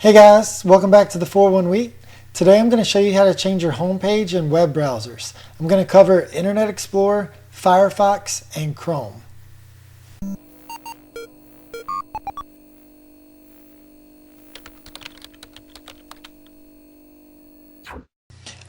Hey guys, welcome back to the 4-1 Week. Today I'm going to show you how to change your home page in web browsers. I'm going to cover Internet Explorer, Firefox, and Chrome.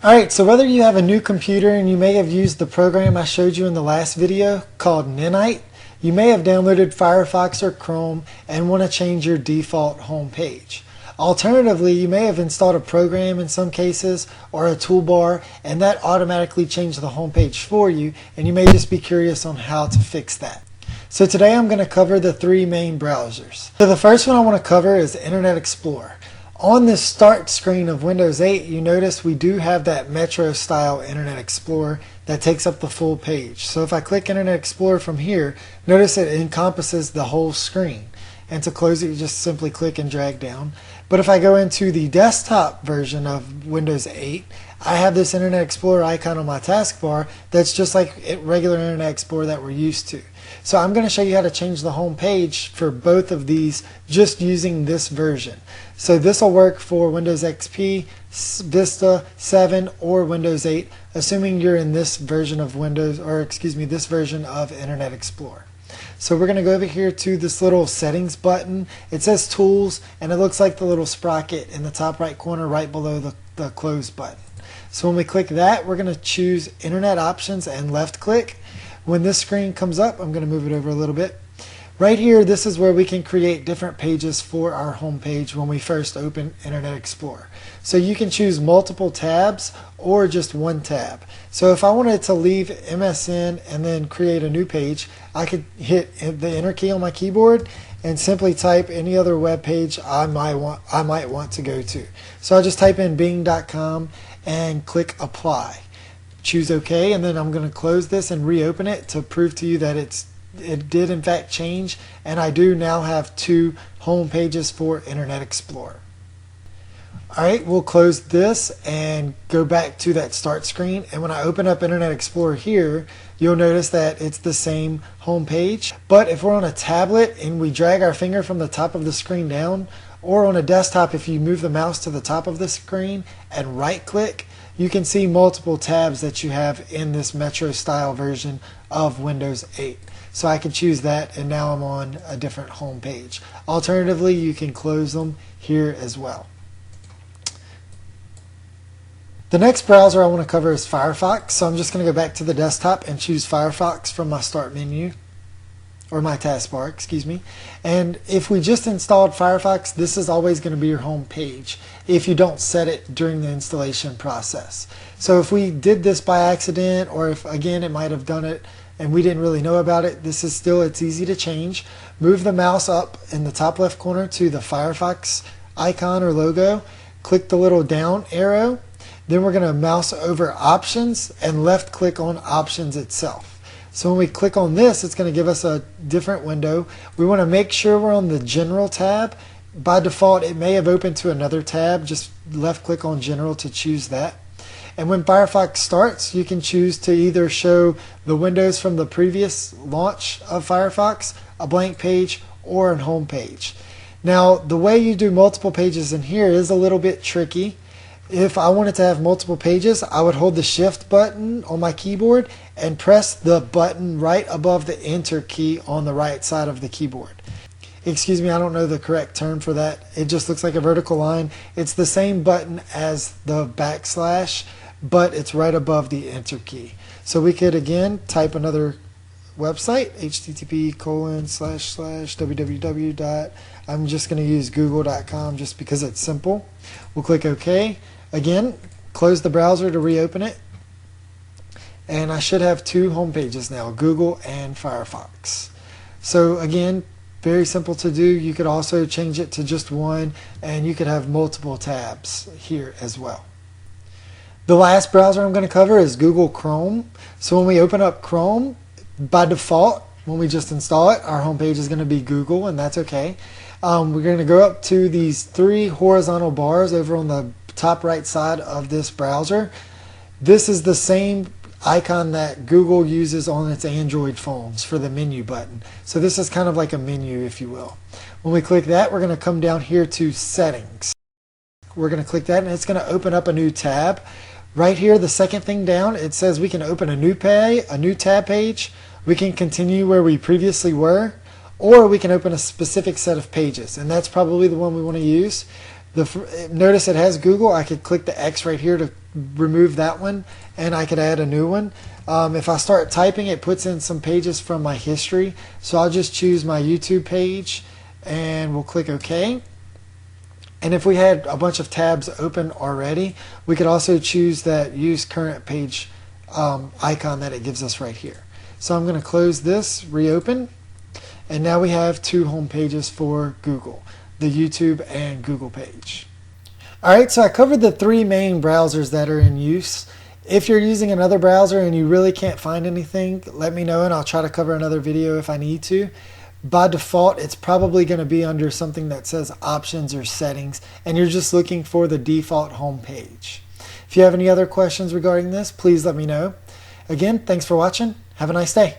Alright, so whether you have a new computer and you may have used the program I showed you in the last video called Nanite, you may have downloaded Firefox or Chrome and want to change your default home page. Alternatively, you may have installed a program in some cases or a toolbar and that automatically changed the home page for you, and you may just be curious on how to fix that. So today I'm going to cover the three main browsers. So the first one I want to cover is Internet Explorer. On this start screen of Windows 8, you notice we do have that Metro style Internet Explorer that takes up the full page. So if I click Internet Explorer from here, notice it encompasses the whole screen. And to close it, you just simply click and drag down. But if I go into the desktop version of Windows 8, I have this Internet Explorer icon on my taskbar that's just like regular Internet Explorer that we're used to. So I'm going to show you how to change the home page for both of these just using this version. So this will work for Windows XP, Vista 7, or Windows 8, assuming you're in this version of this version of Internet Explorer. So we're going to go over here to this little settings button. It says tools and it looks like the little sprocket in the top right corner right below the close button. So when we click that, we're going to choose Internet Options and left click. When this screen comes up, I'm going to move it over a little bit. Right here, this is where we can create different pages for our home page when we first open Internet Explorer. So you can choose multiple tabs or just one tab. So if I wanted to leave MSN and then create a new page, I could hit the enter key on my keyboard and simply type any other web page I might want to go to. So I'll just type in bing.com and click apply. Choose OK, and then I'm going to close this and reopen it to prove to you that it did in fact change, and I do now have two home pages for Internet Explorer. Alright, we'll close this and go back to that start screen, and when I open up Internet Explorer here, you'll notice that it's the same home page. But if we're on a tablet and we drag our finger from the top of the screen down, or on a desktop, if you move the mouse to the top of the screen and right click, you can see multiple tabs that you have in this Metro style version of Windows 8. So I can choose that, and now I'm on a different home page. Alternatively, you can close them here as well. The next browser I want to cover is Firefox. So I'm just going to go back to the desktop and choose Firefox from my start menu, or my taskbar, excuse me. And if we just installed Firefox, this is always going to be your home page if you don't set it during the installation process. So if we did this by accident, or if again it might have done it and we didn't really know about it, it's easy to change. Move the mouse up in the top left corner to the Firefox icon or logo, click the little down arrow, then we're going to mouse over options and left click on options itself. So when we click on this, it's going to give us a different window. We want to make sure we're on the General tab. By default, it may have opened to another tab. Just left click on General to choose that. And when Firefox starts, you can choose to either show the windows from the previous launch of Firefox, a blank page, or a home page. Now, the way you do multiple pages in here is a little bit tricky. If I wanted to have multiple pages, I would hold the Shift button on my keyboard and press the button right above the Enter key on the right side of the keyboard. Excuse me, I don't know the correct term for that. It just looks like a vertical line. It's the same button as the backslash, but it's right above the Enter key. So we could again type another website, http://www. I'm just going to use google.com just because it's simple. We'll click OK. Again, close the browser to reopen it. And I should have two home pages now, Google and Firefox. So again, very simple to do. You could also change it to just one, and you could have multiple tabs here as well. The last browser I'm going to cover is Google Chrome. So when we open up Chrome, by default, when we just install it, our home page is going to be Google, and that's okay. We're going to go up to these three horizontal bars over on the top right side of this browser. This is the same icon that Google uses on its Android phones for the menu button. So this is kind of like a menu, if you will. When we click that, we're going to come down here to Settings. We're going to click that and it's going to open up a new tab. Right here, the second thing down, it says we can open a new tab page. We can continue where we previously were, or we can open a specific set of pages, and that's probably the one we want to use. Notice it has Google. I could click the X right here to remove that one, and I could add a new one. If I start typing, it puts in some pages from my history, so I'll just choose my YouTube page, and we'll click OK. And if we had a bunch of tabs open already, we could also choose that Use Current Page icon that it gives us right here. So I'm going to close this, reopen, and now we have two home pages for Google, the YouTube and Google page. Alright, so I covered the three main browsers that are in use. If you're using another browser and you really can't find anything, let me know and I'll try to cover another video if I need to. By default, it's probably going to be under something that says options or settings, and you're just looking for the default home page. If you have any other questions regarding this, please let me know. Again, thanks for watching. Have a nice day.